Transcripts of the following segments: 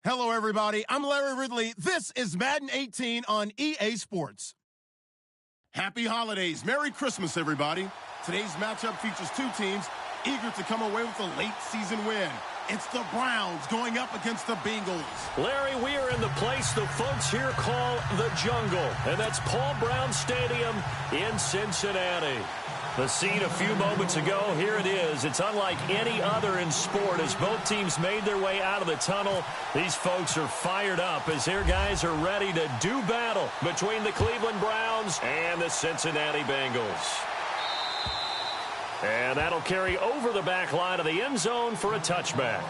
Hello, everybody. I'm Larry Ridley. This is Madden 18 on EA Sports. Happy holidays. Merry Christmas, everybody. Today's matchup features two teams eager to come away with a late-season win. It's the Browns going up against the Bengals. Larry, we are in the place the folks here call the Jungle, and that's Paul Brown Stadium in Cincinnati. The scene a few moments ago, here it is. It's unlike any other in sport as both teams made their way out of the tunnel. These folks are fired up as their guys are ready to do battle between the Cleveland Browns and the Cincinnati Bengals. And that'll carry over the back line of the end zone for a touchback.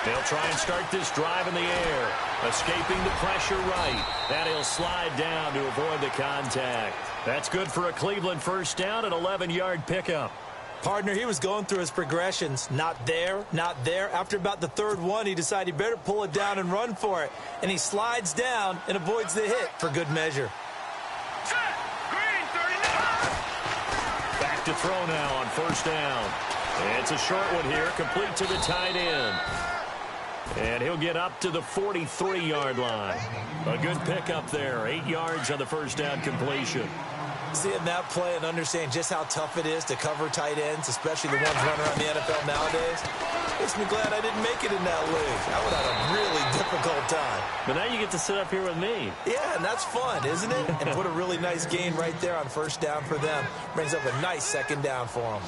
They'll try and start this drive in the air, escaping the pressure right. And he'll slide down to avoid the contact. That's good for a Cleveland first down, an 11-yard pickup. Partner, he was going through his progressions. Not there, not there. After about the third one, he decided he better pull it down and run for it. And he slides down and avoids the hit for good measure. Back to throw now on first down. It's a short one here, complete to the tight end. And he'll get up to the 43-yard line. A good pickup there. 8 yards on the first down completion. Seeing that play and understanding just how tough it is to cover tight ends, especially the ones running around the NFL nowadays, makes me glad I didn't make it in that league. I would have had a really difficult time. But now you get to sit up here with me. Yeah, and that's fun, isn't it? And put a really nice gain right there on first down for them. Brings up a nice second down for them.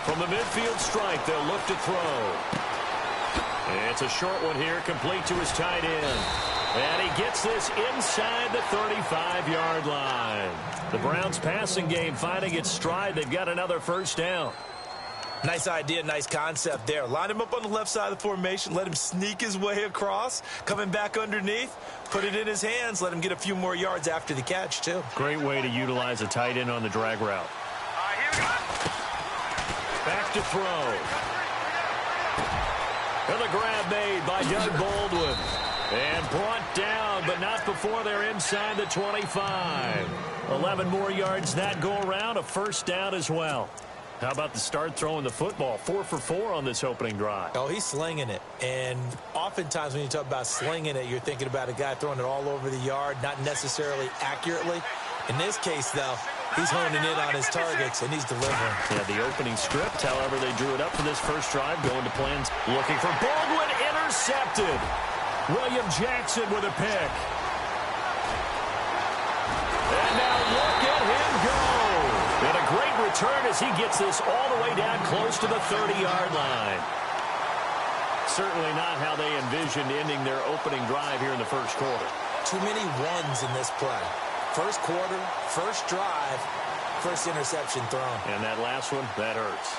From the midfield strike, they'll look to throw. It's a short one here, complete to his tight end. And he gets this inside the 35-yard line. The Browns' passing game finding its stride. They've got another first down. Nice idea, nice concept there. Line him up on the left side of the formation. Let him sneak his way across. Coming back underneath. Put it in his hands. Let him get a few more yards after the catch, too. Great way to utilize a tight end on the drag route. Here we go. Back to throw. And the grab made by Doug Baldwin. And brought down, but not before they're inside the 25. 11 more yards that go around, a first down as well. How about the start throwing the football? 4 for 4 on this opening drive. Oh, he's slinging it. And oftentimes when you talk about slinging it, you're thinking about a guy throwing it all over the yard, not necessarily accurately. In this case, though, he's honing in on his targets, and he's delivering. Yeah, the opening script, however, they drew it up for this first drive, going to plans. Looking for Baldwin, intercepted. William Jackson with a pick. And now look at him go. And a great return as he gets this all the way down close to the 30-yard line. Certainly not how they envisioned ending their opening drive here in the first quarter. Too many ones in this play. First quarter, first drive, first interception thrown. And that last one, that hurts.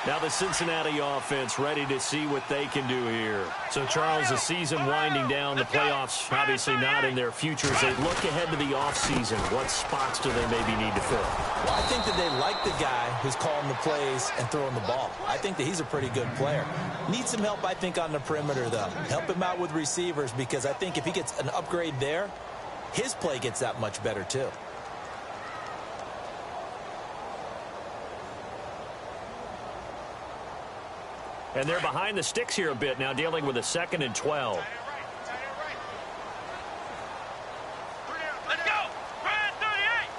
Now the Cincinnati offense ready to see what they can do here. So, Charles, the season winding down, the playoffs obviously not in their future. As they look ahead to the offseason, what spots do they maybe need to fill? Well, I think that they like the guy who's calling the plays and throwing the ball. I think that he's a pretty good player. Needs some help, I think, on the perimeter, though. Help him out with receivers because I think if he gets an upgrade there, his play gets that much better, too. And they're behind the sticks here a bit now, dealing with a 2nd and 12. Let's go. Brand 38.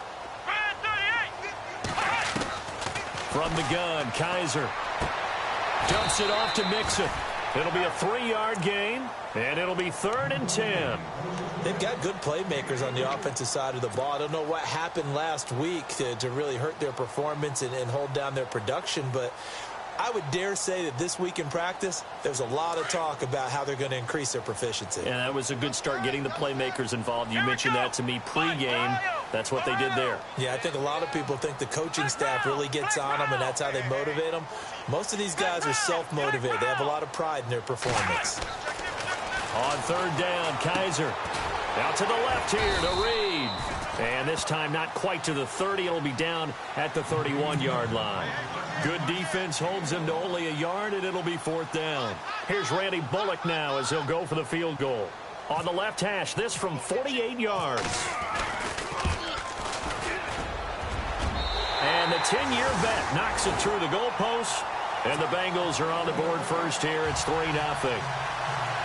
From the gun, Kaiser dumps it off to Mixon. It'll be a 3-yard gain, and it'll be 3rd and 10. They've got good playmakers on the offensive side of the ball. I don't know what happened last week to really hurt their performance and hold down their production, but I would dare say that this week in practice, there's a lot of talk about how they're going to increase their proficiency. And that was a good start getting the playmakers involved. You mentioned that to me pregame. That's what they did there. Yeah, I think a lot of people think the coaching staff really gets on them, and that's how they motivate them. Most of these guys are self-motivated. They have a lot of pride in their performance. On third down, Kaiser. Out to the left here to Reed. And this time not quite to the 30. It'll be down at the 31-yard line. Good defense holds him to only a yard, and it'll be fourth down. Here's Randy Bullock now as he'll go for the field goal. On the left hash, this from 48 yards. And the 10-year vet knocks it through the goalpost. And the Bengals are on the board first here. It's 3-0.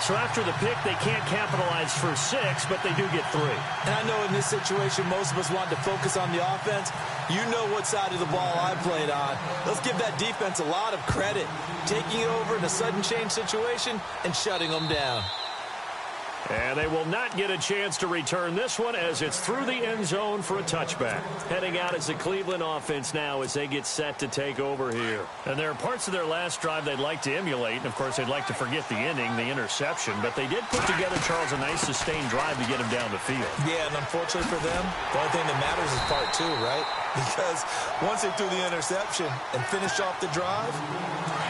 So after the pick, they can't capitalize for 6, but they do get 3. And I know in this situation, most of us want to focus on the offense. You know what side of the ball I played on. Let's give that defense a lot of credit. Taking it over in a sudden change situation and shutting them down. And they will not get a chance to return this one as it's through the end zone for a touchback. Heading out is the Cleveland offense now as they get set to take over here. And there are parts of their last drive they'd like to emulate. And, of course, they'd like to forget the ending, the interception. But they did put together, Charles, a nice sustained drive to get him down the field. Yeah, and unfortunately for them, the only thing that matters is part 2, right? Because once they threw the interception and finished off the drive,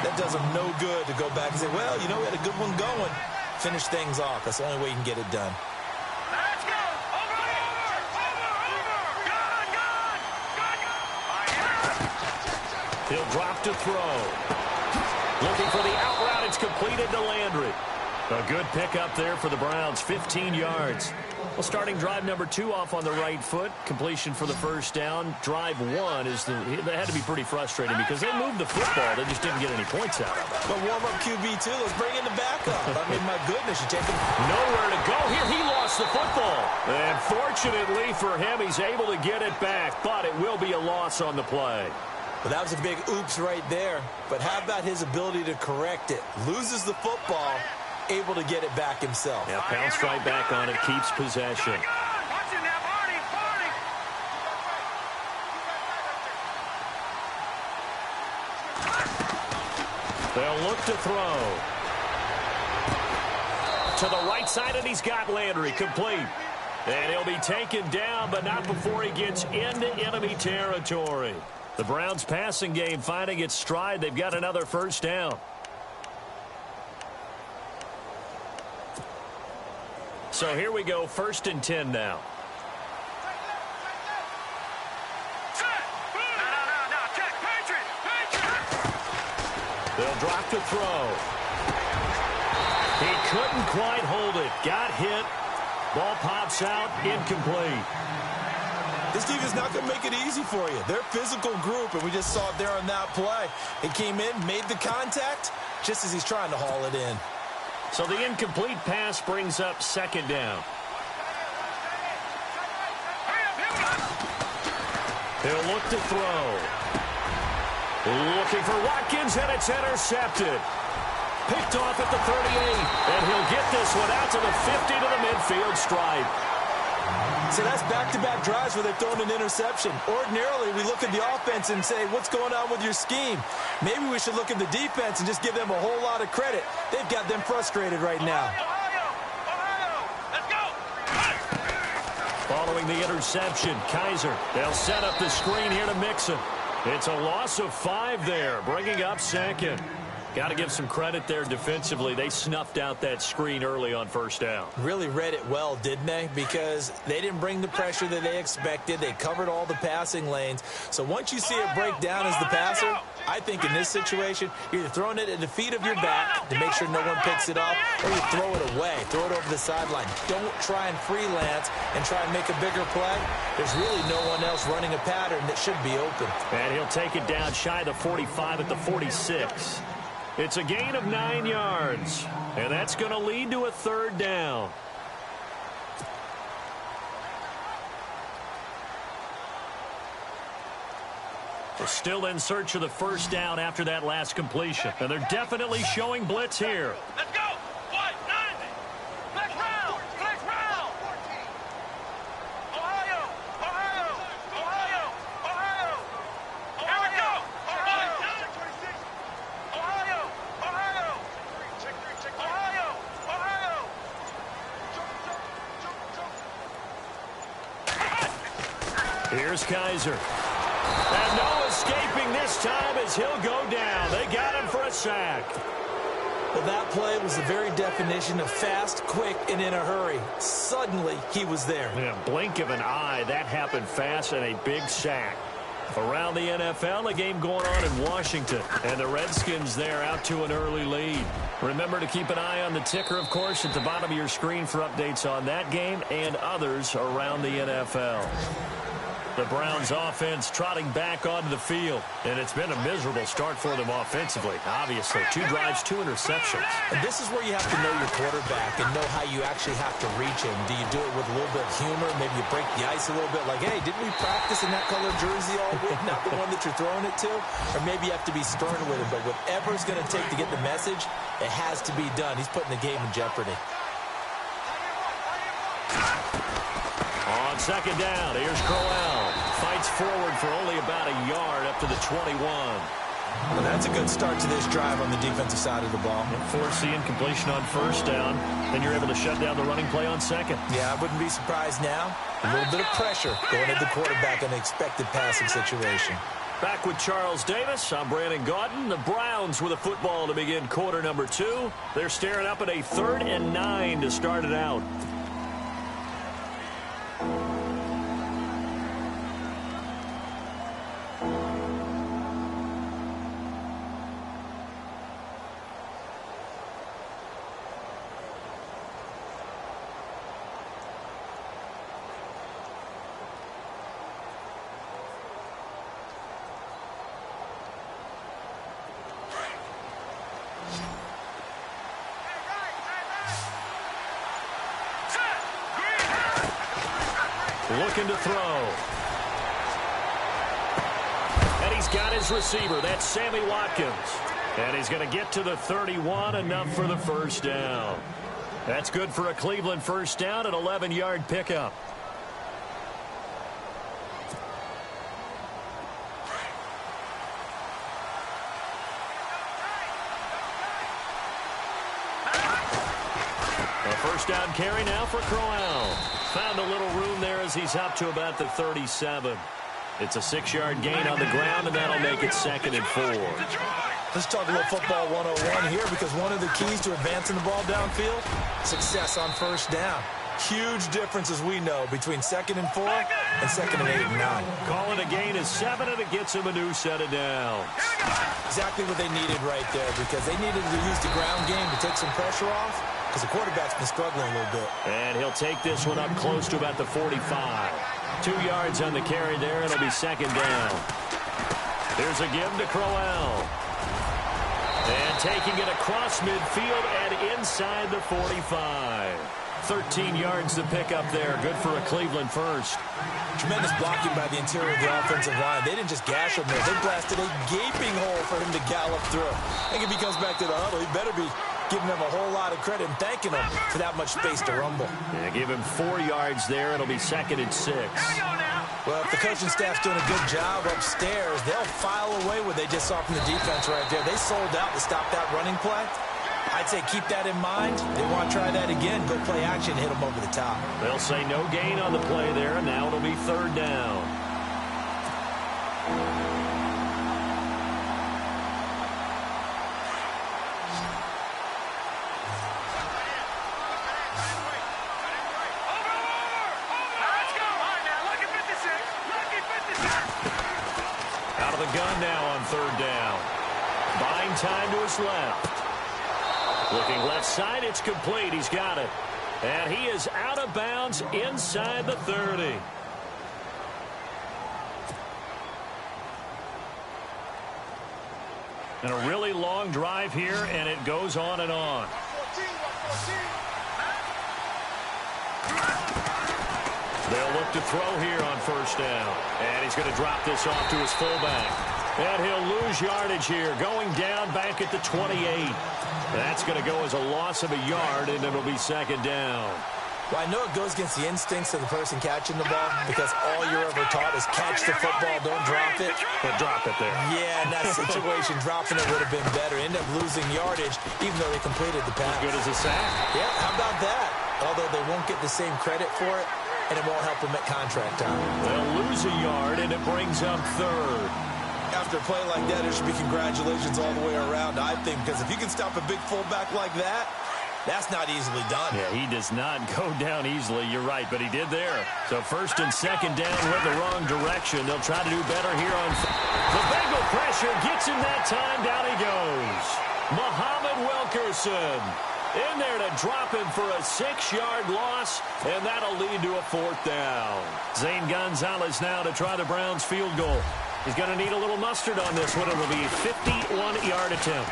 that does them no good to go back and say, well, you know, we had a good one going. Finish things off. That's the only way you can get it done. Let's go! Over! Good! He'll drop to throw. Looking for the out route. It's completed to Landry. A good pickup there for the Browns. 15 yards. Well, starting drive number 2 off on the right foot. Completion for the first down. Drive 1 is that had to be pretty frustrating because they moved the football. They just didn't get any points out of it. But warm-up QB2, let's bring in the backup. I mean, my goodness, you take him. Nowhere to go here. He lost the football. And fortunately for him, he's able to get it back, but it will be a loss on the play. Well, that was a big oops right there. But how about his ability to correct it? Loses the football, able to get it back himself. Yeah, pounced right back on it, keeps possession. Watching that, Barney! They'll look to throw. To the right side, and he's got Landry complete. And he'll be taken down, but not before he gets into enemy territory. The Browns' passing game finding its stride. They've got another first down. So here we go, 1st and 10 now. No, check, Patriot! They'll drop to throw. He couldn't quite hold it. Got hit. Ball pops out, incomplete. This team is not going to make it easy for you. They're a physical group, and we just saw it there on that play. It came in, made the contact, just as he's trying to haul it in. So the incomplete pass brings up 2nd down. He'll look to throw. Looking for Watkins, and it's intercepted. Picked off at the 38, and he'll get this one out to the 50 to the midfield stripe. So that's back-to-back drives where they've thrown an interception. Ordinarily, we look at the offense and say, what's going on with your scheme? Maybe we should look at the defense and just give them a whole lot of credit. They've got them frustrated right now. Ohio! Let's go! Following the interception, Kaiser. They'll set up the screen here to Mixon. It's a loss of 5 there, bringing up 2nd. Got to give some credit there defensively. They snuffed out that screen early on 1st down. Really read it well, didn't they? Because they didn't bring the pressure that they expected. They covered all the passing lanes. So once you see it break down as the passer, I think in this situation, you're either throwing it at the feet of your back to make sure no one picks it up, or you throw it away, throw it over the sideline. Don't try and freelance and try and make a bigger play. There's really no one else running a pattern that should be open. And he'll take it down shy of the 45 at the 46. It's a gain of 9 yards, and that's going to lead to a 3rd down. They're still in search of the 1st down after that last completion, and they're definitely showing blitz here. Let's go! What? 90! Flex round! Flex round! Ohio! Here we go! Ohio! Here's Kaiser. And no escaping this time as he'll go down. They got him for a sack. Well, that play was the very definition of fast, quick, and in a hurry. Suddenly, he was there. In a blink of an eye, that happened fast and a big sack. Around the NFL, a game going on in Washington. And the Redskins there out to an early lead. Remember to keep an eye on the ticker, of course, at the bottom of your screen for updates on that game and others around the NFL. The Browns offense trotting back onto the field. And it's been a miserable start for them offensively. Obviously, 2 drives, 2 interceptions. And this is where you have to know your quarterback and know how you actually have to reach him. Do you do it with a little bit of humor? Maybe you break the ice a little bit like, hey, didn't we practice in that color jersey all week? Not the one that you're throwing it to? Or maybe you have to be stern with him. But whatever it's going to take to get the message, it has to be done. He's putting the game in jeopardy. On second down, here's Crowell. Fights forward for only about a yard up to the 21. Well, that's a good start to this drive on the defensive side of the ball. Force the incompletion on first down, then you're able to shut down the running play on second. Yeah, I wouldn't be surprised now. A little bit of pressure going at the quarterback in an expected passing situation. Back with Charles Davis, I'm Brandon Gaudin. The Browns with a football to begin quarter number 2. They're staring up at a 3rd and 9 to start it out. Looking to throw. And he's got his receiver. That's Sammy Watkins. And he's going to get to the 31, enough for the first down. That's good for a Cleveland first down, an 11-yard pickup. A first down carry now for Crowell. Found a little room there as he's up to about the 37. It's a 6-yard gain on the ground, and that'll make it 2nd and 4. Let's talk a little football 101 here, because one of the keys to advancing the ball downfield, success on first down. Huge difference, as we know, between 2nd and 4 and 2nd and 8 and 9. Call it a gain of 7, and it gets him a new set of downs. Exactly what they needed right there, because they needed to use the ground game to take some pressure off, because the quarterback's been struggling a little bit. And he'll take this one up close to about the 45. 2 yards on the carry there. It'll be 2nd down. There's a give to Crowell. And taking it across midfield and inside the 45. 13 yards to pick up there. Good for a Cleveland first. Tremendous blocking by the interior of the offensive line. They didn't just gash him there. They blasted a gaping hole for him to gallop through. I think if he comes back to the huddle, he better be giving them a whole lot of credit and thanking them for that much space to rumble. Yeah, give him 4 yards there. It'll be 2nd and 6. Well, if the coaching staff's doing a good job upstairs, they'll file away what they just saw from the defense right there. They sold out to stop that running play. I'd say keep that in mind. They want to try that again. Go play action, hit them over the top. They'll say no gain on the play there, and now it'll be 3rd down. Out of the gun now on 3rd down. Buying time to his left. Looking left side, it's complete. He's got it. And he is out of bounds inside the 30. And a really long drive here, and it goes on and on. They'll look to throw here on 1st down. And he's going to drop this off to his fullback. And he'll lose yardage here, going down back at the 28. That's going to go as a loss of a yard, and it'll be 2nd down. Well, I know it goes against the instincts of the person catching the ball, because all you're ever taught is catch the football, don't drop it. But drop it there. Yeah, in that situation, dropping it would have been better. End up losing yardage, even though they completed the pass. As good as a sack. Yeah, how about that? Although they won't get the same credit for it, and it won't help them at contract time. They'll lose a yard, and it brings up third. After a play like that, there should be congratulations all the way around, I think, because if you can stop a big fullback like that, that's not easily done. Yeah, he does not go down easily. You're right, but he did there. So first and second down went the wrong direction. They'll try to do better here on the Bengal pressure. Gets him that time. Down he goes. Muhammad Wilkerson in there to drop him for a 6-yard loss, and that'll lead to a 4th down. Zane Gonzalez now to try the Browns field goal. He's going to need a little mustard on this one. It will be a 51-yard attempt.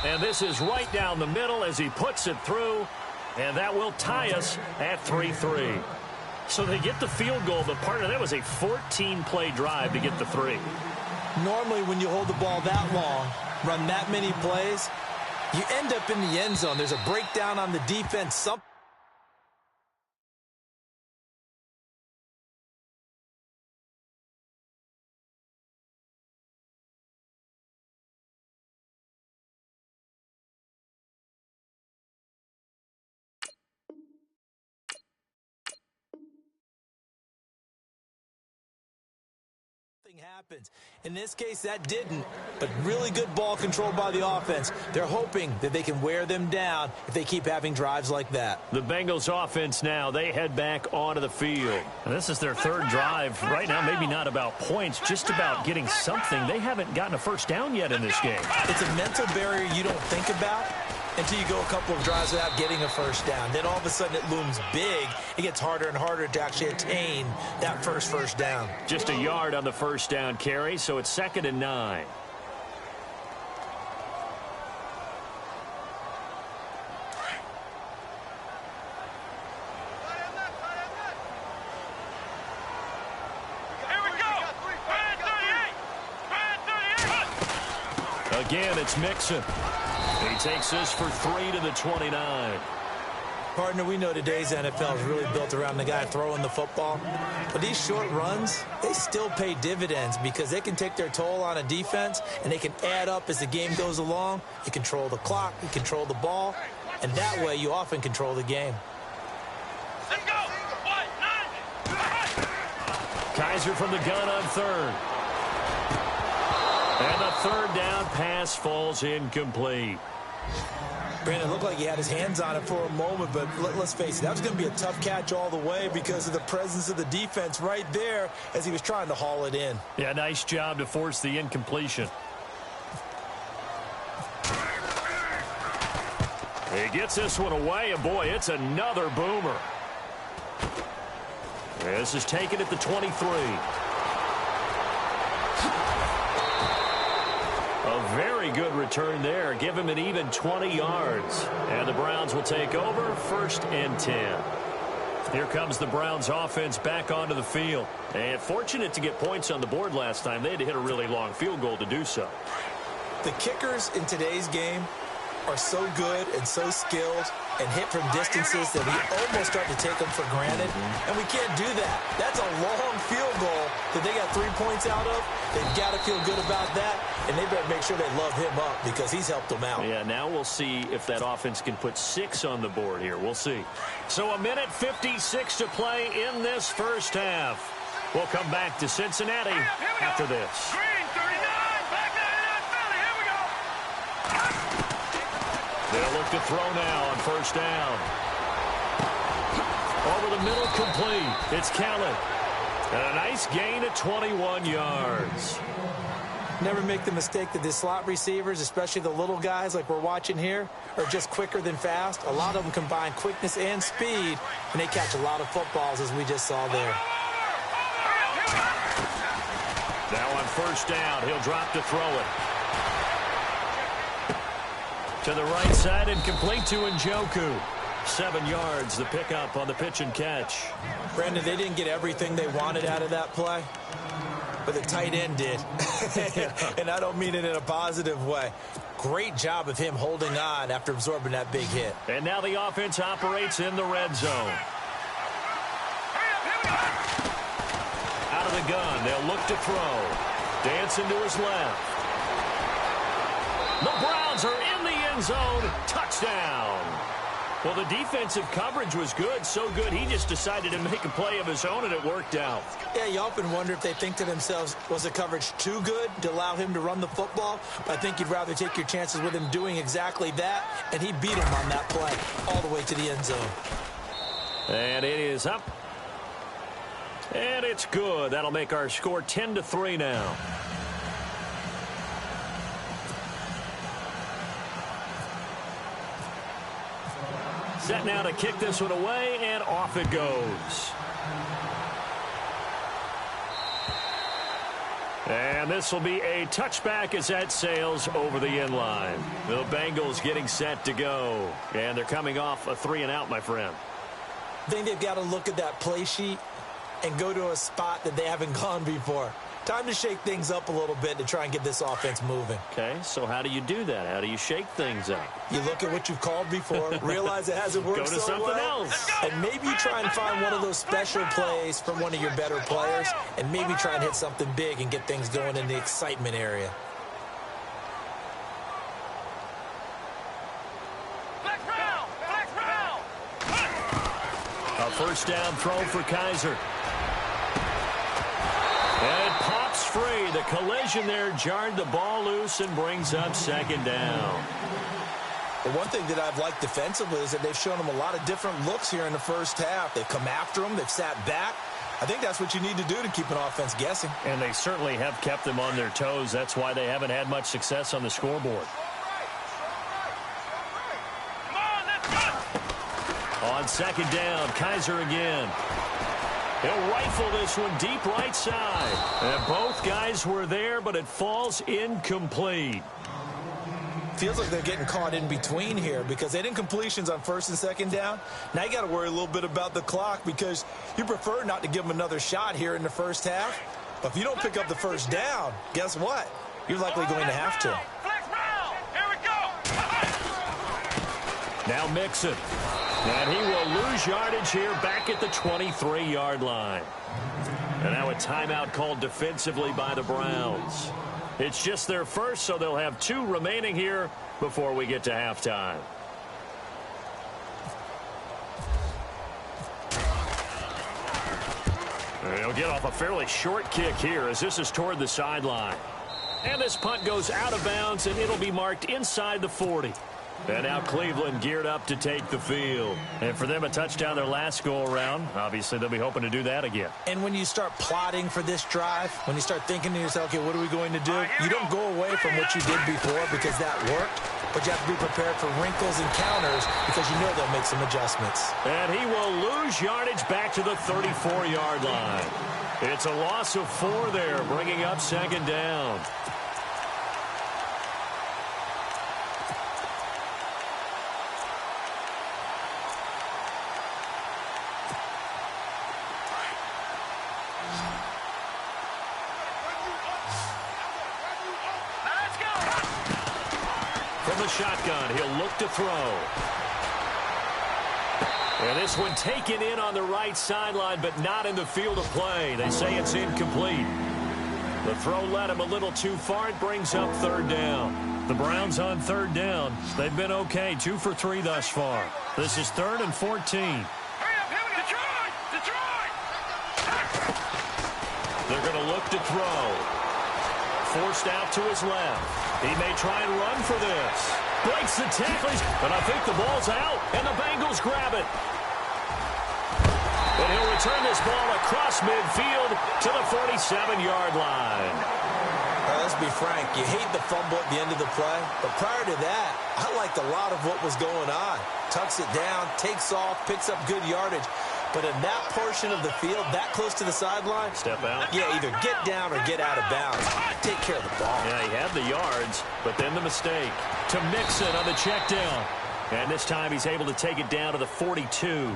And this is right down the middle as he puts it through, and that will tie us at 3-3. So they get the field goal, but partner, that was a 14-play drive to get the 3. Normally, when you hold the ball that long, run that many plays, you end up in the end zone. There's a breakdown on the defense. Something happens. In this case, that didn't, but really good ball control by the offense. They're hoping that they can wear them down if they keep having drives like that. The Bengals offense now, they head back onto the field. And this is their 3rd drive. Right now, maybe not about points, just about getting something. They haven't gotten a first down yet in this game. It's a mental barrier you don't think about until you go a couple of drives without getting a first down. Then all of a sudden it looms big. It gets harder and harder to actually attain that first down. Just a yard on the first down carry, so it's 2nd and 9. Here we go. Brand 38. Again, it's Mixon. He takes this for 3 to the 29. Partner, we know today's NFL is really built around the guy throwing the football. But these short runs, they still pay dividends because they can take their toll on a defense, and they can add up as the game goes along. You control the clock, you control the ball, and that way you often control the game. Let's go. 1-9. Kaiser from the gun on 3rd. And the 3rd down pass falls incomplete. Brandon, looked like he had his hands on it for a moment, but let's face it, that was going to be a tough catch all the way because of the presence of the defense right there as he was trying to haul it in. Yeah, nice job to force the incompletion. He gets this one away, and boy, it's another boomer. This is taken at the 23. A very good return there. Give him an even 20 yards. And the Browns will take over 1st and 10. Here comes the Browns offense back onto the field. And fortunate to get points on the board last time. They had to hit a really long field goal to do so. The kickers in today's game are so good and so skilled and hit from distances that we almost start to take them for granted. And we can't do that. That's a long field goal that they got 3 points out of. They've got to feel good about that, and they better make sure they love him up because he's helped them out. Yeah, now we'll see if that offense can put 6 on the board here. We'll see. So 1:56 to play in this first half. We'll come back to Cincinnati after this. Green 39. Back 99 Philly. Here we go. They'll look to throw now on 1st down. Over the middle, complete. It's Khaled. And a nice gain of 21 yards. Never make the mistake that the slot receivers, especially the little guys like we're watching here, are just quicker than fast. A lot of them combine quickness and speed, and they catch a lot of footballs, as we just saw there. Now on 1st down, he'll drop to throw it. To the right side and complete to Njoku. 7 yards, the pickup on the pitch and catch. Brandon, they didn't get everything they wanted out of that play, but the tight end did. And I don't mean it in a positive way. Great job of him holding on after absorbing that big hit. And now the offense operates in the red zone. Out of the gun, they'll look to throw. Dancing to his left. The Browns are in the end zone. Touchdown. Well, the defensive coverage was good, so good he just decided to make a play of his own, and it worked out. Yeah, you often wonder if they think to themselves, was the coverage too good to allow him to run the football? But I think you'd rather take your chances with him doing exactly that, and he beat him on that play all the way to the end zone. And it is up. And it's good. That'll make our score 10-3 now. Set now to kick this one away, and off it goes. And this will be a touchback as that sails over the end line. The Bengals getting set to go. And they're coming off a 3-and-out, my friend. I think they've got to look at that play sheet and go to a spot that they haven't gone before. Time to shake things up a little bit to try and get this offense moving. Okay, so how do you do that? How do you shake things up? You look at what you've called before, realize it hasn't worked so well. Go to something else. And maybe you try and find one of those special plays from one of your better players, and maybe try and hit something big and get things going in the excitement area. A first down throw for Kaiser. And it pops free. The collision there jarred the ball loose and brings up second down. The one thing that I've liked defensively is that they've shown them a lot of different looks here in the first half. They've come after them. They've sat back. I think that's what you need to do to keep an offense guessing. And they certainly have kept them on their toes. That's why they haven't had much success on the scoreboard. On second down, Kaiser again. He'll rifle this one deep right side. And both guys were there, but it falls incomplete. Feels like they're getting caught in between here because they didn't completions on first and second down. Now you got to worry a little bit about the clock because you prefer not to give them another shot here in the first half. But if you don't pick up the first down, guess what? You're likely going to have to. Now Mixon. And he will lose yardage here back at the 23-yard line. And now a timeout called defensively by the Browns. It's just their first, so they'll have 2 remaining here before we get to halftime. They'll get off a fairly short kick here as this is toward the sideline. And this punt goes out of bounds, and it'll be marked inside the 40. And now Cleveland geared up to take the field. And for them, a touchdown their last go-around. Obviously, they'll be hoping to do that again. And when you start plotting for this drive, when you start thinking to yourself, okay, what are we going to do? You don't go away from what you did before because that worked. But you have to be prepared for wrinkles and counters because you know they'll make some adjustments. And he will lose yardage back to the 34-yard line. It's a loss of 4 there, bringing up second down. From the shotgun, he'll look to throw. And this one taken in on the right sideline, but not in the field of play. They say it's incomplete. The throw led him a little too far. It brings up third down. The Browns on third down. They've been okay, 2 for 3 thus far. This is 3rd and 14. They're going to look to throw. Forced out to his left. He may try and run for this. Breaks the tackles, but I think the ball's out, and the Bengals grab it. And he'll return this ball across midfield to the 47-yard line. Let's be frank, you hate the fumble at the end of the play, but prior to that, I liked a lot of what was going on. Tucks it down, takes off, picks up good yardage. But in that portion of the field, that close to the sideline, step out. Yeah, either get down or get out of bounds. Take care of the ball. Yeah, he had the yards, but then the mistake. To Mixon on the check down. And this time he's able to take it down to the 42.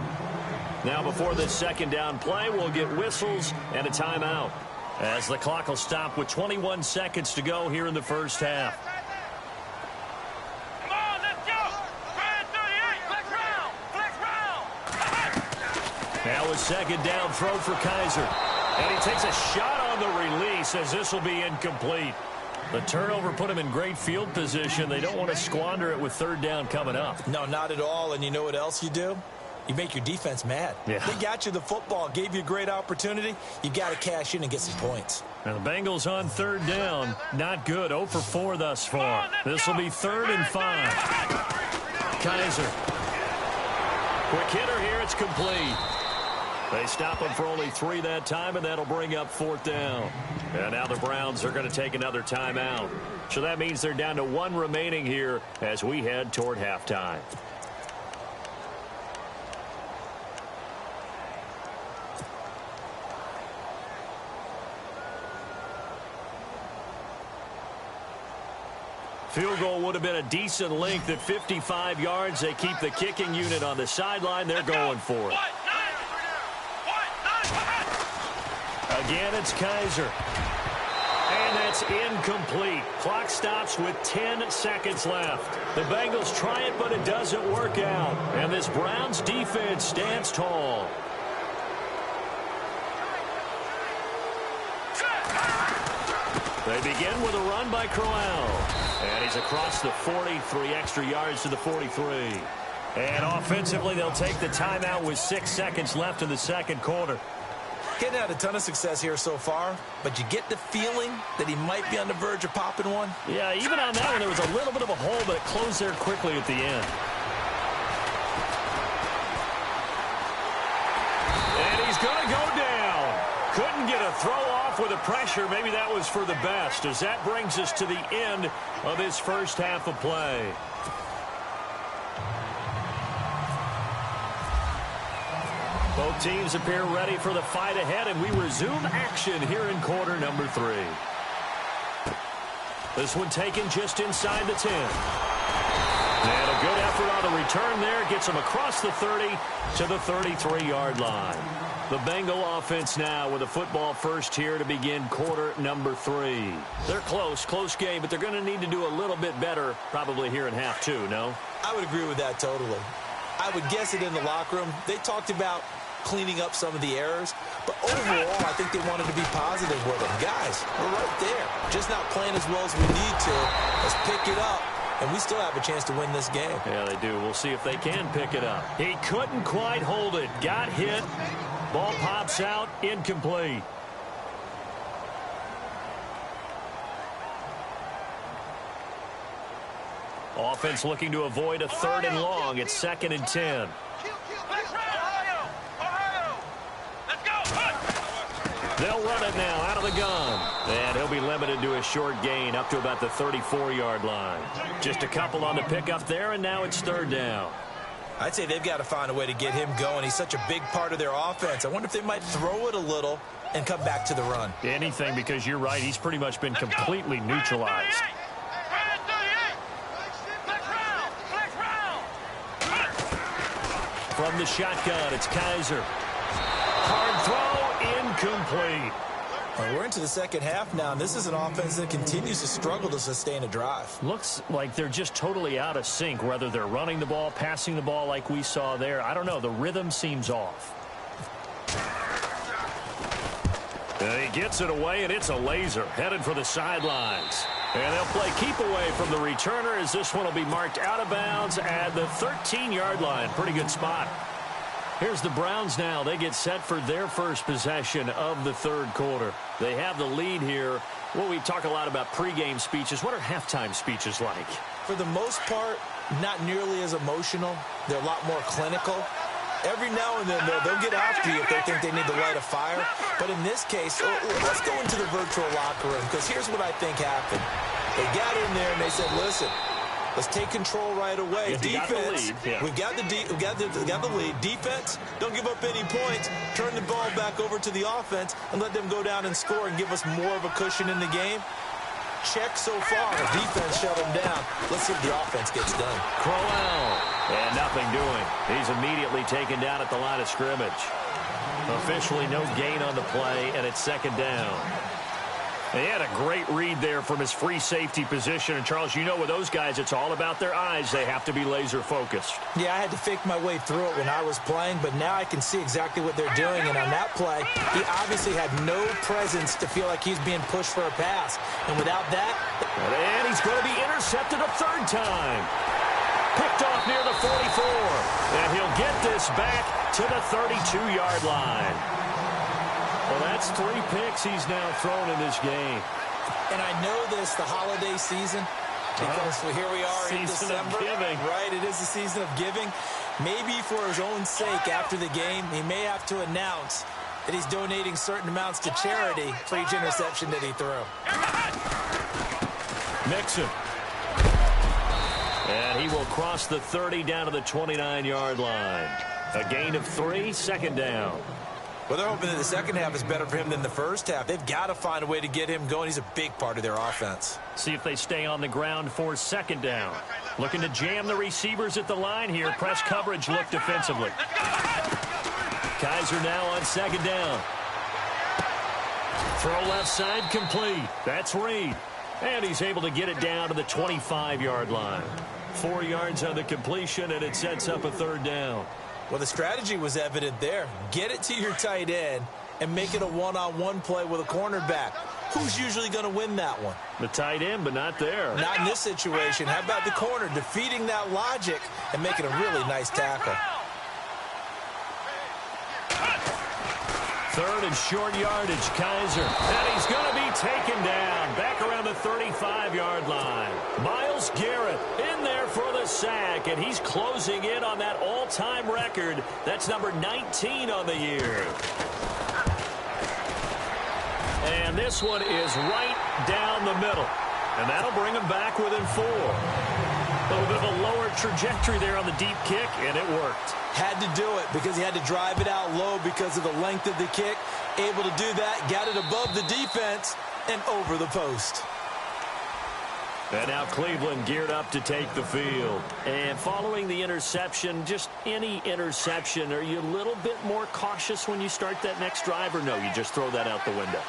Now before this second down play, we'll get whistles and a timeout, as the clock will stop with 21 seconds to go here in the first half. Now a second down throw for Kaiser. And he takes a shot on the release as this will be incomplete. The turnover put them in great field position. They don't want to squander it with third down coming up. No, not at all. And you know what else you do? You make your defense mad. Yeah. They got you the football, gave you a great opportunity. You got to cash in and get some points. Now the Bengals on third down. Not good. 0 for 4 thus far. This will be 3rd and 5. Kaiser. Quick hitter here. It's complete. They stop him for only 3 that time, and that'll bring up 4th down. And now the Browns are going to take another timeout. So that means they're down to 1 remaining here as we head toward halftime. Field goal would have been a decent length at 55 yards. They keep the kicking unit on the sideline. They're going for it. Again, it's Kaiser. And that's incomplete. Clock stops with 10 seconds left. The Bengals try it, but it doesn't work out. And this Browns defense stands tall. They begin with a run by Crowell. And he's across the 40, 3 extra yards to the 43. And offensively, they'll take the timeout with 6 seconds left in the second quarter. Getting had a ton of success here so far, but you get the feeling that he might be on the verge of popping one. Yeah, even on that one, there was a little bit of a hole, but it closed there quickly at the end. And he's going to go down. Couldn't get a throw off with the pressure. Maybe that was for the best, as that brings us to the end of this first half of play. Both teams appear ready for the fight ahead, and we resume action here in quarter number 3. This one taken just inside the 10. And a good effort on the return there. Gets him across the 30 to the 33-yard line. The Bengal offense now with a football first here to begin quarter number 3. They're close game, but they're going to need to do a little bit better probably here in half 2, no? I would agree with that totally. I would guess it in the locker room. They talked about cleaning up some of the errors, but overall, I think they wanted to be positive with them. Guys, we're right there. Just not playing as well as we need to. Let's pick it up, and we still have a chance to win this game. Yeah, they do. We'll see if they can pick it up. He couldn't quite hold it. Got hit. Ball pops out. Incomplete. Offense looking to avoid a 3rd and long. It's 2nd and 10. They'll run it now out of the gun. And he'll be limited to a short gain up to about the 34-yard line. Just a couple on the pickup there, and now it's 3rd down. I'd say they've got to find a way to get him going. He's such a big part of their offense. I wonder if they might throw it a little and come back to the run. Anything, because you're right. He's pretty much been completely neutralized. From the shotgun, it's Kaiser. Hard throw, incomplete. Well, we're into the second half now, and this is an offense that continues to struggle to sustain a drive. Looks like they're just totally out of sync, whether they're running the ball, passing the ball like we saw there. I don't know. The rhythm seems off. And he gets it away, and it's a laser headed for the sidelines. And they'll play keep away from the returner as this one will be marked out of bounds at the 13-yard line. Pretty good spot. Here's the Browns now. They get set for their first possession of the 3rd quarter. They have the lead here. Well, we talk a lot about pregame speeches. What are halftime speeches like? For the most part, not nearly as emotional. They're a lot more clinical. Every now and then, they'll get after you if they think they need to light a fire. But in this case, let's go into the virtual locker room, because here's what I think happened. They got in there and they said, listen, let's take control right away. Defense, we've got the lead. Defense, don't give up any points. Turn the ball back over to the offense and let them go down and score and give us more of a cushion in the game. Check so far. The defense shut them down. Let's see if the offense gets done. Crowell. And nothing doing. He's immediately taken down at the line of scrimmage. Officially no gain on the play, and it's 2nd down. He had a great read there from his free safety position. And, Charles, you know with those guys, it's all about their eyes. They have to be laser-focused. Yeah, I had to fake my way through it when I was playing, but now I can see exactly what they're doing. And on that play, he obviously had no presence to feel like he's being pushed for a pass. And without that, And he's going to be intercepted a third time. Picked off near the 44. And he'll get this back to the 32-yard line. Well, that's 3 picks he's now thrown in this game. And I know this, the holiday season, because here we are in December. Giving. Right, it is the season of giving. Maybe for his own sake after the game, he may have to announce that he's donating certain amounts to charity for each interception that he threw. Mixon. And he will cross the 30 down to the 29-yard line. A gain of 3, second down. Well, they're hoping that the second half is better for him than the first half. They've got to find a way to get him going. He's a big part of their offense. See if they stay on the ground for second down. Looking to jam the receivers at the line here. Press coverage look defensively. Kaiser now on second down. Throw left side complete. That's Reed. And he's able to get it down to the 25-yard line. 4 yards on the completion, and it sets up a third down. Well, the strategy was evident there. Get it to your tight end and make it a one-on-one play with a cornerback. Who's usually going to win that one? The tight end, but not there. Not in this situation. How about the corner defeating that logic and making a really nice tackle? Third and short yardage, Kaiser. And he's going to be taken down back around the 35-yard line. Myles Garrett in there for the sack, and he's closing in on that all-time record. That's number 19 on the year. And this one is right down the middle. And that'll bring him back within 4. A little bit of a lower trajectory there on the deep kick, and it worked. Had to do it because he had to drive it out low because of the length of the kick. Able to do that, got it above the defense and over the post. And now Cleveland geared up to take the field. And following the interception, just any interception, are you a little bit more cautious when you start that next drive, or no, you just throw that out the window?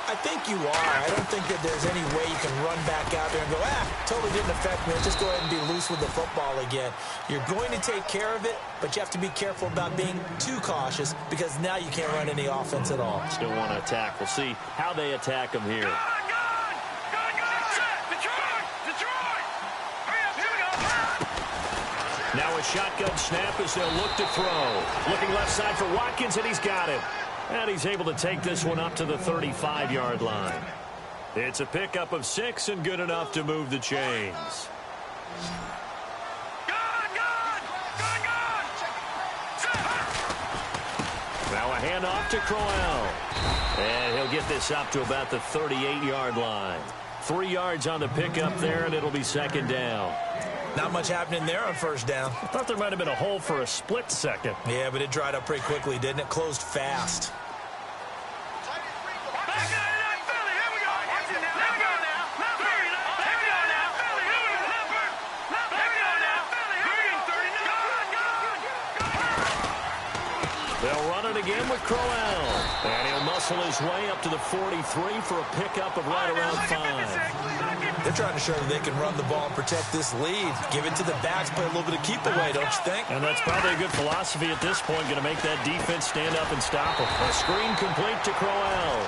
I think you are. I don't think that there's any way you can run back out there and go, totally didn't affect me. Just go ahead and be loose with the football again. You're going to take care of it, but you have to be careful about being too cautious because now you can't run any offense at all. Still want to attack. We'll see how they attack him here. Now a shotgun snap as they'll look to throw. Looking left side for Watkins, and he's got it. And he's able to take this one up to the 35-yard line. It's a pickup of 6 and good enough to move the chains. Now a handoff to Crowell. And he'll get this up to about the 38-yard line. 3 yards on the pickup there, and it'll be second down. Not much happening there on first down. I thought there might have been a hole for a split second. Yeah, but it dried up pretty quickly, didn't it? Closed fast. They'll run it again with Crowell. And he'll muscle his way up to the 43 for a pickup of right around 5. They're trying to show that they can run the ball and protect this lead. Give it to the backs, play a little bit of keep away, don't you think? And that's probably a good philosophy at this point, going to make that defense stand up and stop him. A screen complete to Crowell.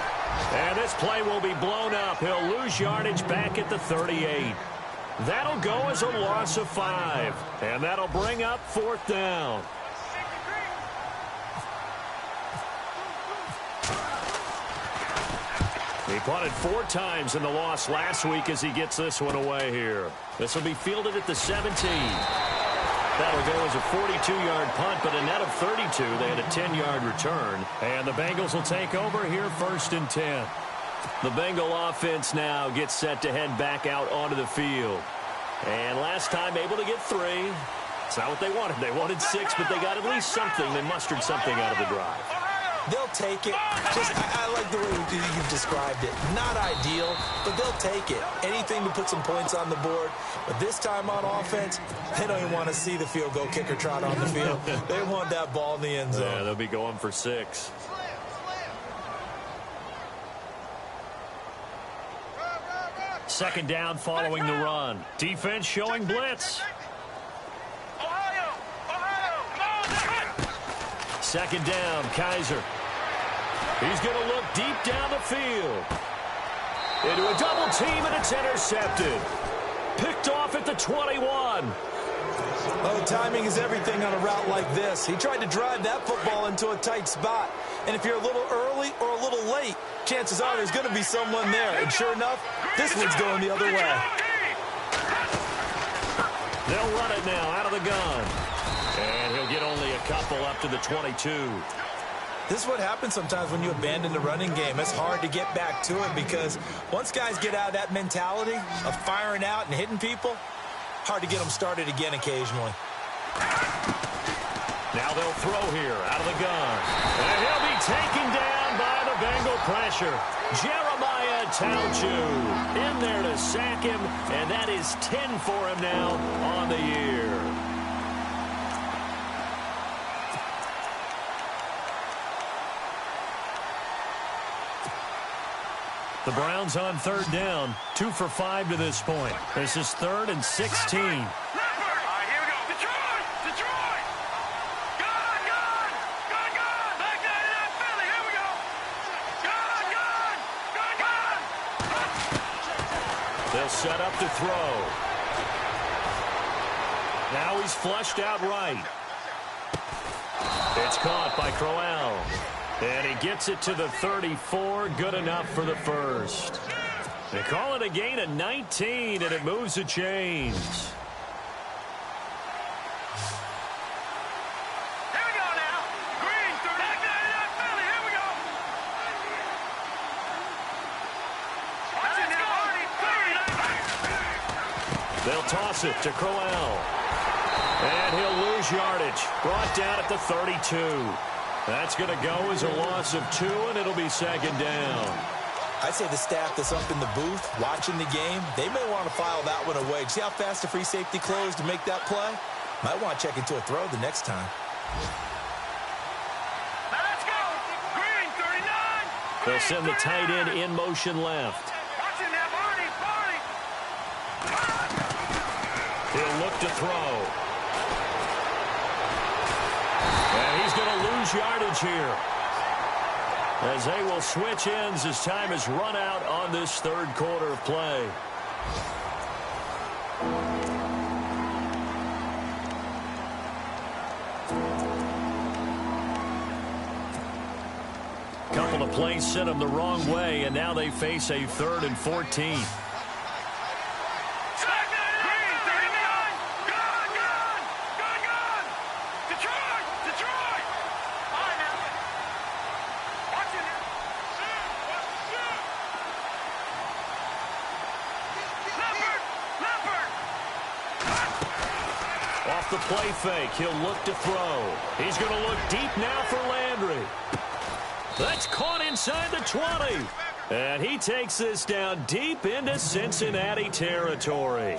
And this play will be blown up. He'll lose yardage back at the 38. That'll go as a loss of 5. And that'll bring up fourth down. He punted 4 times in the loss last week as he gets this one away here. This will be fielded at the 17. That'll go as a 42-yard punt, but a net of 32. They had a 10-yard return. And the Bengals will take over here first and 10. The Bengal offense now gets set to head back out onto the field. And last time able to get 3. It's not what they wanted. They wanted 6, but they got at least something. They mustered something out of the drive. They'll take it. I like the way you've described it. Not ideal, but they'll take it. Anything to put some points on the board. But this time on offense, they don't even want to see the field goal kicker trot on the field. They want that ball in the end zone. Yeah, they'll be going for 6. Second down following the run. Defense showing blitz. Second down, Kaiser. He's going to look deep down the field. Into a double team, and it's intercepted. Picked off at the 21. Oh, timing is everything on a route like this. He tried to drive that football into a tight spot. And if you're a little early or a little late, chances are there's going to be someone there. And sure enough, this one's going the other way. They'll run it now out of the gun. And he'll get only a couple up to the 22. This is what happens sometimes when you abandon the running game. It's hard to get back to it because once guys get out of that mentality of firing out and hitting people, hard to get them started again occasionally. Now they'll throw here out of the gun. And he'll be taken down by the Bengal pressure. Jeremiah Tauchu in there to sack him, and that is 10 for him now on the year. The Browns on third down, 2 for 5 to this point. This is 3rd and 16. All right, here we go. Detroit! Detroit! Gun! Gun! Gun! Gun! Back down in that Philly. Here we go. Gun! Gun! Gun! Gun! They'll set up to throw. Now he's flushed out right. It's caught by Crowell. And he gets it to the 34. Good enough for the first. They call it a gain of 19, and it moves the chains. Here we go now. Green through back down in that Philly. Here we go. Watch it now. They'll toss it to Crowell. And he'll lose yardage. Brought down at the 32. That's going to go as a loss of 2, and it'll be second down. I'd say the staff that's up in the booth watching the game, they may want to file that one away. See how fast the free safety closed to make that play? Might want to check into a throw the next time. Now let's go. Green 39. They'll send the tight end in motion left. Watch it now, Barney. Barney. He'll look to throw. And he's going to lose yardage here, as they will switch ends as time has run out on this third quarter of play. Couple of plays sent them the wrong way, and now they face a 3rd and 14. Off the play fake, he'll look to throw. He's going to look deep now for Landry. That's caught inside the 20. And he takes this down deep into Cincinnati territory.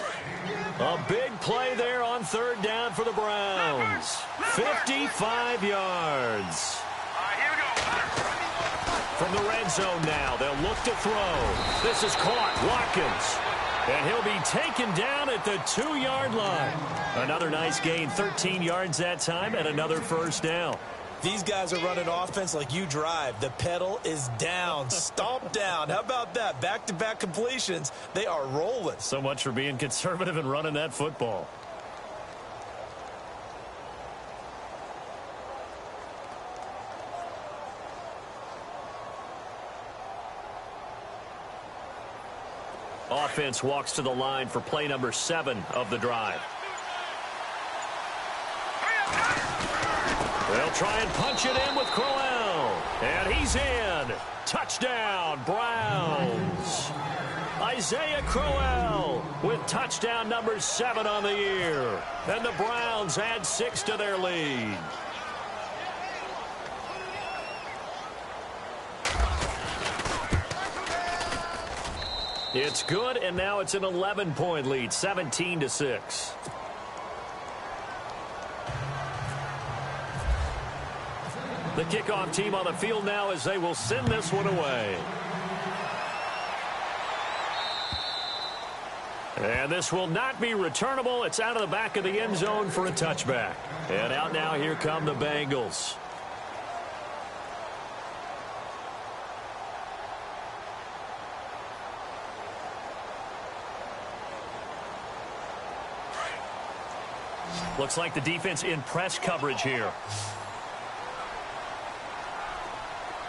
A big play there on third down for the Browns. 55 yards. From the red zone now, they'll look to throw. This is caught. Watkins. And he'll be taken down at the 2-yard line. Another nice gain, 13 yards that time, and another first down. These guys are running offense like you drive. The pedal is down, stomped down. How about that? Back-to-back completions. They are rolling. So much for being conservative and running that football. Offense walks to the line for play number 7 of the drive. They'll try and punch it in with Crowell. And he's in. Touchdown, Browns. Isaiah Crowell with touchdown number 7 on the year. And the Browns add 6 to their lead. It's good, and now it's an 11-point lead, 17-6. The kickoff team on the field now as they will send this one away. And this will not be returnable. It's out of the back of the end zone for a touchback. And out now, here come the Bengals. Looks like the defense in press coverage here.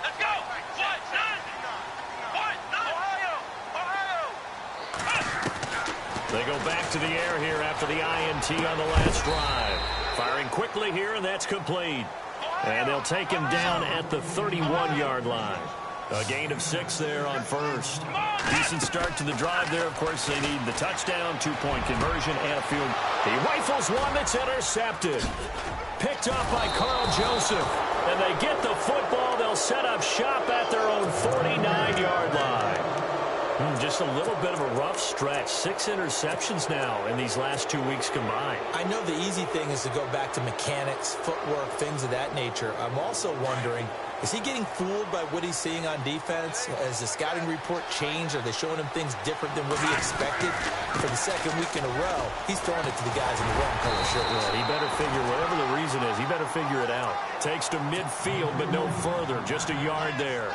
Let's go. Ohio. They go back to the air here after the INT on the last drive. Firing quickly here, and that's complete. And they'll take him down at the 31-yard line. A gain of 6 there on first. Decent start to the drive there. Of course, they need the touchdown, 2-point conversion, and a field. He rifles one that's intercepted. Picked off by Carl Joseph. And they get the football. They'll set up shop at their own 49-yard line. Just a little bit of a rough stretch. 6 interceptions now in these last 2 weeks combined. I know the easy thing is to go back to mechanics, footwork, things of that nature. I'm also wondering, is he getting fooled by what he's seeing on defense? Has the scouting report changed? Are they showing him things different than what he expected? For the second week in a row, he's throwing it to the guys in the wrong color shirt. Yeah, he better figure, whatever the reason is, he better figure it out. Takes to midfield, but no further. Just a yard there.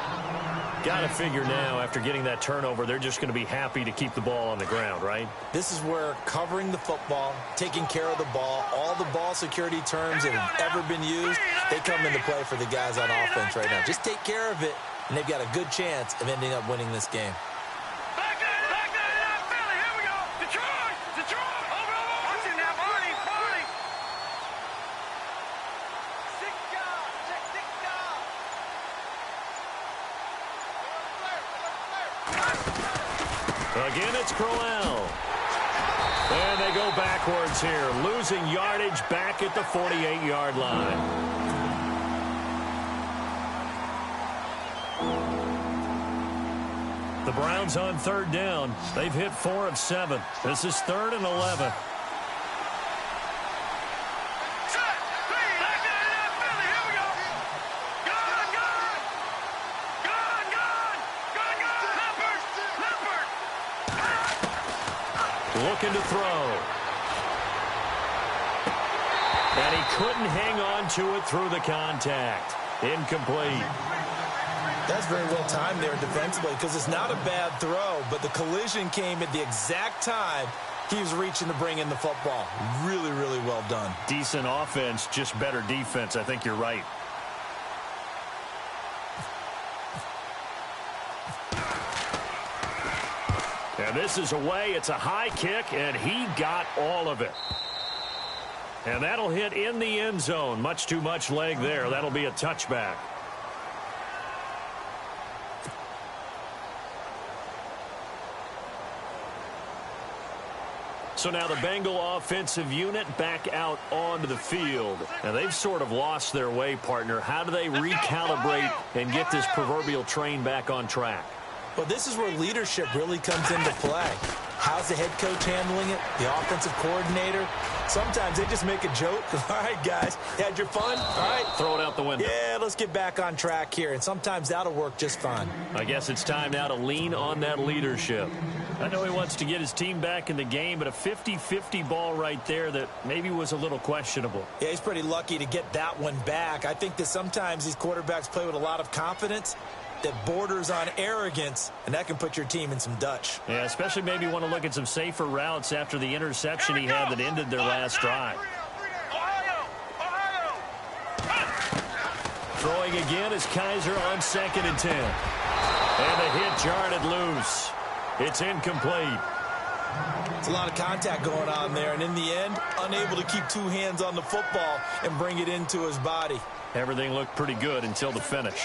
Got to figure now, after getting that turnover, they're just going to be happy to keep the ball on the ground, right? This is where covering the football, taking care of the ball, all the ball security terms that have ever been used, they come into play for the guys on offense right now. Just take care of it, and they've got a good chance of ending up winning this game. Back that Philly. Here we go. Detroit. Over. Watch him now, Barney. Six yards. Again, it's Crowell. And they go backwards here, losing yardage back at the 48-yard line. The Browns on 3rd down. They've hit 4 of 7. This is 3rd and 11. Looking to throw. And he couldn't hang on to it through the contact. Incomplete. That's very well timed there defensively because it's not a bad throw, but the collision came at the exact time he was reaching to bring in the football. Really, really well done. Decent offense, just better defense. I think you're right. And this is away. It's a high kick, and he got all of it. And that'll hit in the end zone. Much too much leg there. That'll be a touchback. So now the Bengal offensive unit back out onto the field. And they've sort of lost their way, partner. How do they recalibrate and get this proverbial train back on track? Well, this is where leadership really comes into play. How's the head coach handling it? The offensive coordinator? Sometimes they just make a joke. All right, guys, had your fun? All right. Throw it out the window. Yeah, let's get back on track here. And sometimes that'll work just fine. I guess it's time now to lean on that leadership. I know he wants to get his team back in the game, but a 50-50 ball right there that maybe was a little questionable. Yeah, he's pretty lucky to get that one back. I think that sometimes these quarterbacks play with a lot of confidence that borders on arrogance, and that can put your team in some Dutch. Yeah, especially maybe want to look at some safer routes after the interception he had that ended their last drive. Throwing again is Kaiser on 2nd and 10. And the hit jarred loose. It's incomplete. It's a lot of contact going on there, and in the end, unable to keep 2 hands on the football and bring it into his body. Everything looked pretty good until the finish.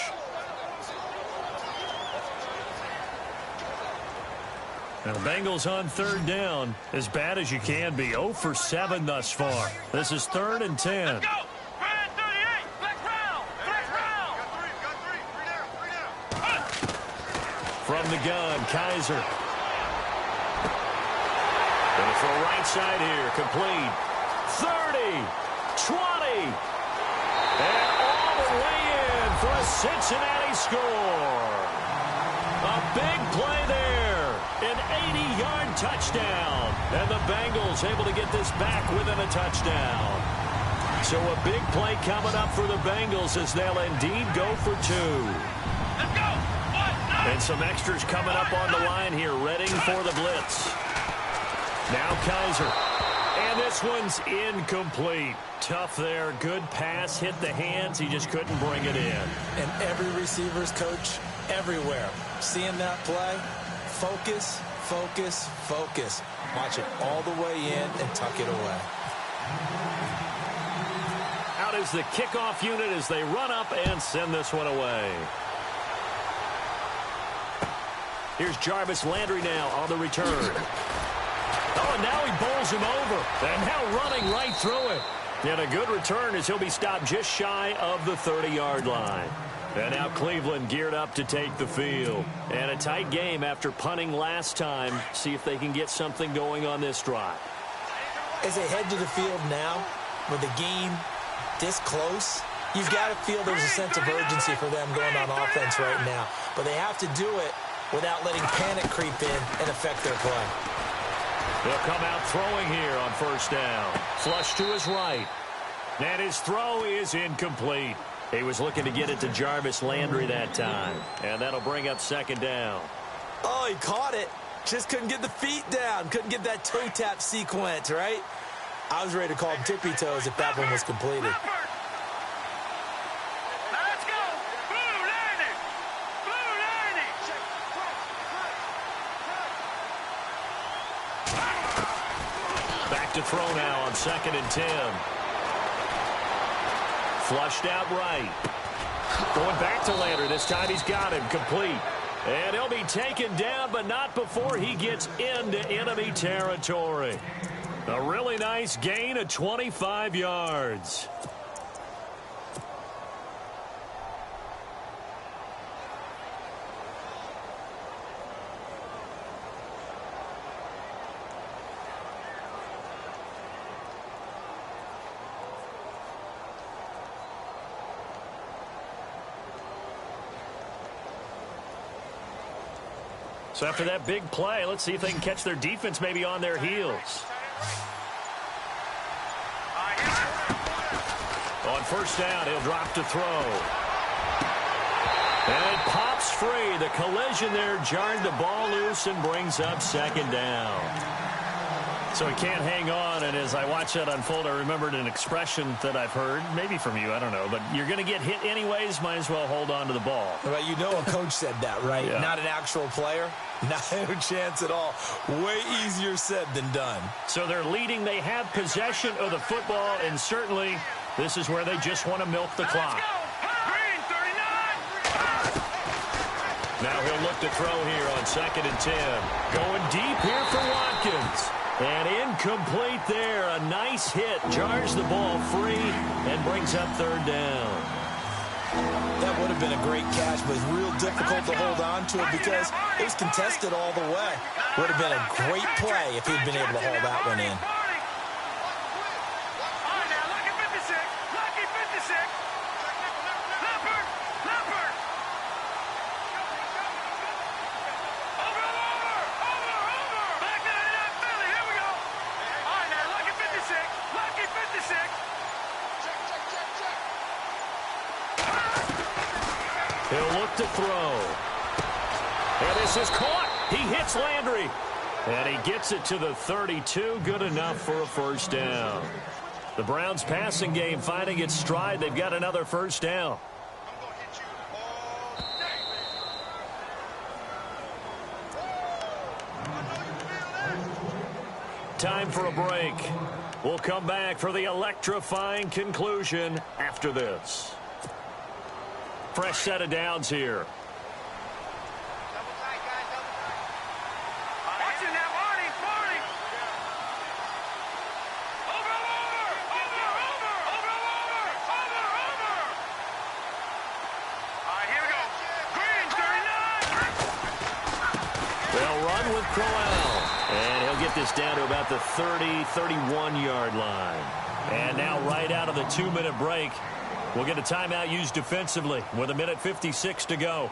And the Bengals on 3rd down, as bad as you can be. 0 for 7 thus far. This is 3rd and 10. Let's go. Brand 38. Flex round. From the gun, Kaiser. Gonna throw right side here, complete. 30, 20, and all the way in for a Cincinnati score. A big play there, an 80-yard touchdown, and the Bengals able to get this back within a touchdown. So a big play coming up for the Bengals as they'll indeed go for 2. Let's go. And some extras coming up on the line here, readying for the blitz. Now Kaiser. And this one's incomplete. Tough there. Good pass. Hit the hands. He just couldn't bring it in. And every receiver's coach everywhere. Seeing that play, focus, focus, focus. Watch it all the way in and tuck it away. Out is the kickoff unit as they run up and send this one away. Here's Jarvis Landry now on the return. Oh, and now he bowls him over. And now running right through it. And a good return as he'll be stopped just shy of the 30-yard line. And now Cleveland geared up to take the field. And a tight game after punting last time. See if they can get something going on this drive. As they head to the field now, with the game this close, you've got to feel there's a sense of urgency for them going on offense right now. But they have to do it without letting panic creep in and affect their play. He'll come out throwing here on first down. Flush to his right. And his throw is incomplete. He was looking to get it to Jarvis Landry that time. And that'll bring up second down. Oh, he caught it. Just couldn't get the feet down. Couldn't get that toe tap sequence, right? I was ready to call him tippy toes if that one was completed. Now let's go. Blue 90. Blue 90. Back to throw now on 2nd and 10. Flushed out right. Going back to Landry. This time he's got him complete. And he'll be taken down, but not before he gets into enemy territory. A really nice gain of 25 yards. So after that big play, let's see if they can catch their defense maybe on their heels. On first down, he'll drop to throw. And it pops free. The collision there jarred the ball loose and brings up second down. So he can't hang on, and as I watch that unfold, I remembered an expression that I've heard, maybe from you, I don't know, but you're going to get hit anyways, might as well hold on to the ball. Well, you know a coach said that, right? Yeah. Not an actual player. Not a chance at all. Way easier said than done. So they're leading. They have possession of the football, and certainly this is where they just want to milk the clock. Green 39. Now he'll look to throw here on 2nd and 10. Going deep here for Watkins. And incomplete there. A nice hit. Jars the ball free and brings up third down. That would have been a great catch, but it's real difficult to hold on to it because it was contested all the way. Would have been a great play if he'd been able to hold that one in. He'll look to throw. And this is caught. He hits Landry. And he gets it to the 32. Good enough for a first down. The Browns passing game finding its stride. They've got another first down. Time for a break. We'll come back for the electrifying conclusion after this. Fresh set of downs here. They'll run with Crowell. And he'll get this down to about the 30, 31-yard line. And now right out of the 2-minute break, we'll get a timeout used defensively with 1:56 to go.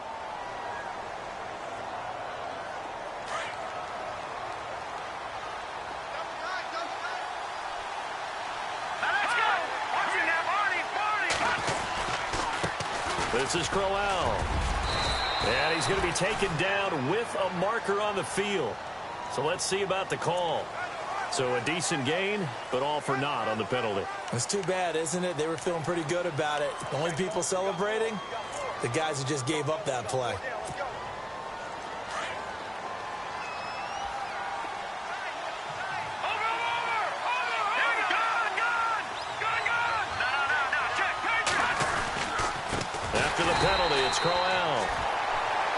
This is Crowell. And he's going to be taken down with a marker on the field. So let's see about the call. So a decent gain, but all for naught on the penalty. It's too bad, isn't it? They were feeling pretty good about it. The only people celebrating, the guys who just gave up that play. After the penalty, it's Crowell.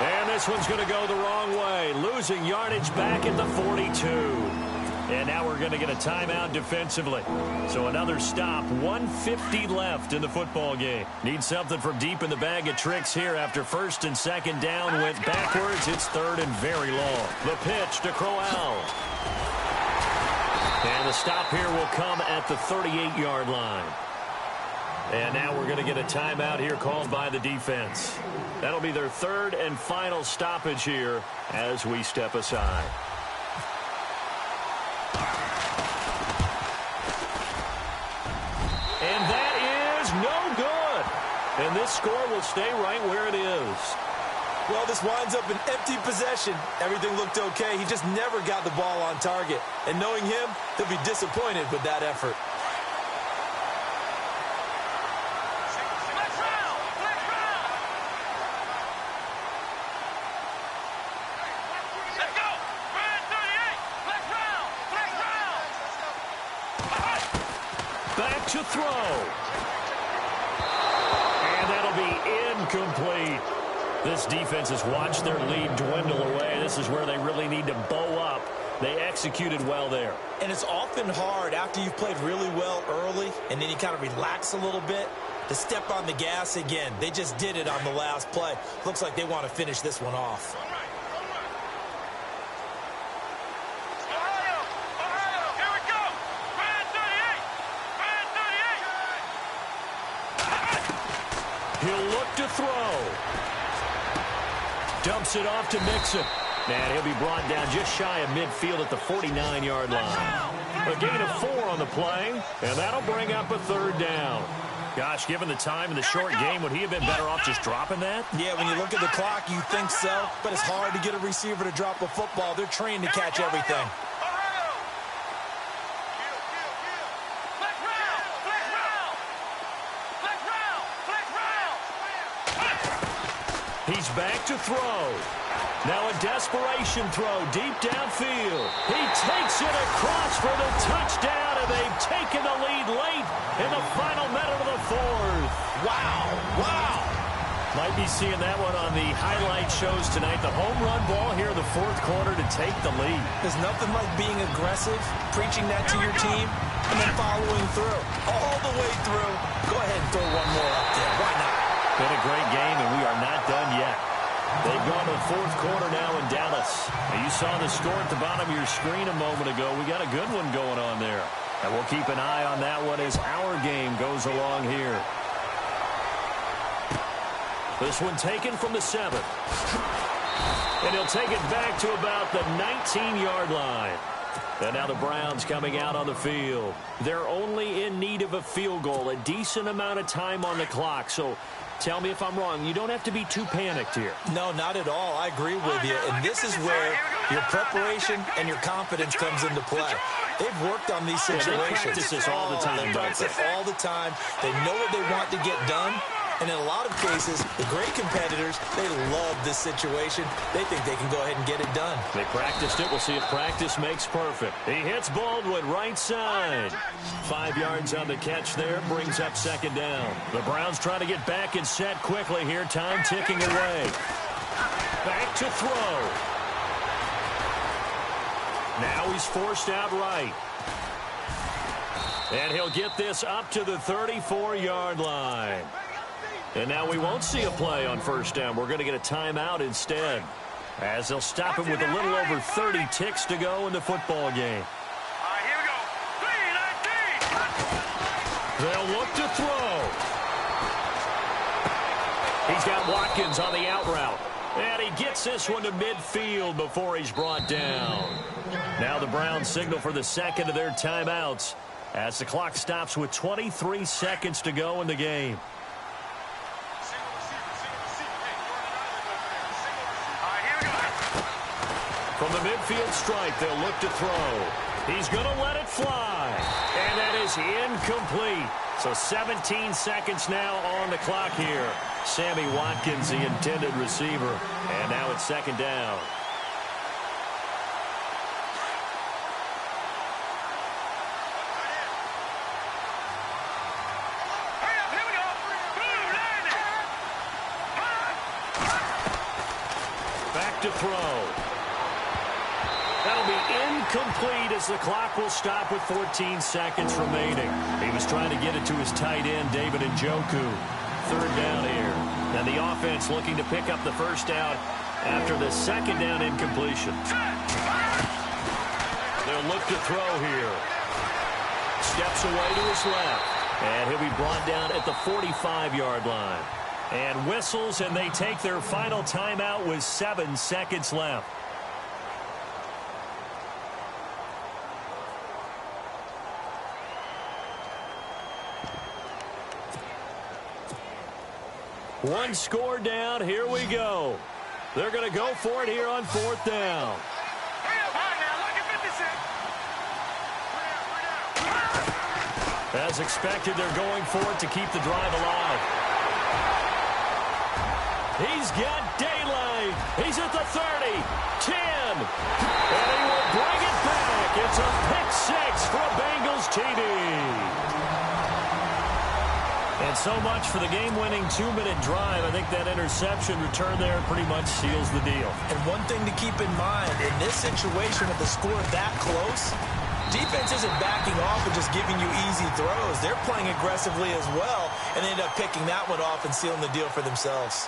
And this one's going to go the wrong way. Losing yardage back at the 42. And now we're going to get a timeout defensively. So another stop, 1:50 left in the football game. Need something from deep in the bag of tricks here after first and second down went backwards. It's third and very long. The pitch to Crowell. And the stop here will come at the 38-yard line. And now we're going to get a timeout here called by the defense. That'll be their third and final stoppage here as we step aside. And that is no good. And this score will stay right where it is. Well, this winds up an empty possession. Everything looked okay. He just never got the ball on target. And knowing him, he'll be disappointed with that effort. Back to throw. And that'll be incomplete. This defense has watched their lead dwindle away. This is where they really need to bow up. They executed well there. And it's often hard after you've played really well early and then you kind of relax a little bit to step on the gas again. They just did it on the last play. Looks like they want to finish this one off. He'll look to throw. Dumps it off to Mixon. And he'll be brought down just shy of midfield at the 49-yard line. A gain of 4 on the play, and that'll bring up a third down. Gosh, given the time in the short game, would he have been better off just dropping that? Yeah, when you look at the clock, you think so. But it's hard to get a receiver to drop a football. They're trained to catch everything. He's back to throw. Now a desperation throw deep downfield. He takes it across for the touchdown, and they've taken the lead late in the final minute of the fourth. Wow, wow. Might be seeing that one on the highlight shows tonight. The home run ball here in the fourth quarter to take the lead. There's nothing like being aggressive, preaching that to your team, and then following through. All the way through. Go ahead and throw one more up there. Why not? Been a great game, and we are not done yet. They've gone to the fourth quarter now in Dallas. And you saw the score at the bottom of your screen a moment ago. We got a good one going on there. And we'll keep an eye on that one as our game goes along here. This one taken from the 7. And he'll take it back to about the 19-yard line. And now the Browns coming out on the field. They're only in need of a field goal, a decent amount of time on the clock. So tell me if I'm wrong. You don't have to be too panicked here. No, not at all. I agree with you. And this is where your preparation and your confidence comes into play. They've worked on these situations. They practice this all the time. They practice it all the time. They know what they want to get done. And in a lot of cases, the great competitors, they love this situation. They think they can go ahead and get it done. They practiced it. We'll see if practice makes perfect. He hits Baldwin right side. 5 yards on the catch there. Brings up second down. The Browns trying to get back and set quickly here. Time ticking away. Back to throw. Now he's forced out right. And he'll get this up to the 34-yard line. And now we won't see a play on first down. We're going to get a timeout instead, as they'll stop him with a little over 30 ticks to go in the football game. All right, here we go. 3-19. They'll look to throw. He's got Watkins on the out route. And he gets this one to midfield before he's brought down. Now the Browns signal for the second of their timeouts as the clock stops with 23 seconds to go in the game. From the midfield stripe, they'll look to throw. He's going to let it fly. And that is incomplete. So 17 seconds now on the clock here. Sammy Watkins, the intended receiver. And now it's second down. Back to throw. That'll be incomplete as the clock will stop with 14 seconds remaining. He was trying to get it to his tight end, David Njoku. Third down here. And the offense looking to pick up the first down after the second down incompletion. They'll look to throw here. Steps away to his left. And he'll be brought down at the 45-yard line. And whistles, and they take their final timeout with 7 seconds left. One score down. Here we go. They're going to go for it here on fourth down. As expected, they're going for it to keep the drive alive. He's got daylight. He's at the 30, 10, and he will bring it back. It's a pick six for a Bengals TD. And so much for the game-winning 2-minute drive. I think that interception return there pretty much seals the deal. And one thing to keep in mind, in this situation with the score that close, defense isn't backing off and just giving you easy throws. They're playing aggressively as well, and they end up picking that one off and sealing the deal for themselves.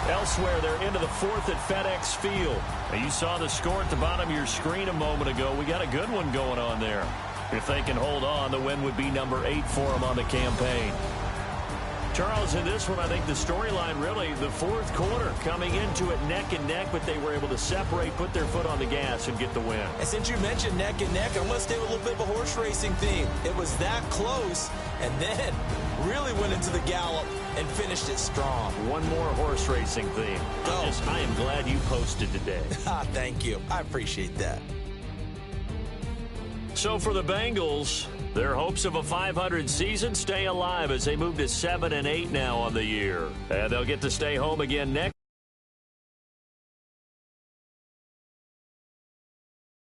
Elsewhere, they're into the fourth at FedEx Field. Now, you saw the score at the bottom of your screen a moment ago. We got a good one going on there. If they can hold on, the win would be number 8 for them on the campaign. Charles, in this one, I think the storyline really, the fourth quarter, coming into it neck and neck, but they were able to separate, put their foot on the gas, and get the win. And since you mentioned neck and neck, I'm going to stay with a little bit of a horse racing theme. It was that close, and then really went into the gallop and finished it strong. One more horse racing theme. I am glad you posted today. Thank you. I appreciate that. So for the Bengals, their hopes of a 500 season stay alive as they move to 7-8 now on the year. And they'll get to stay home again next.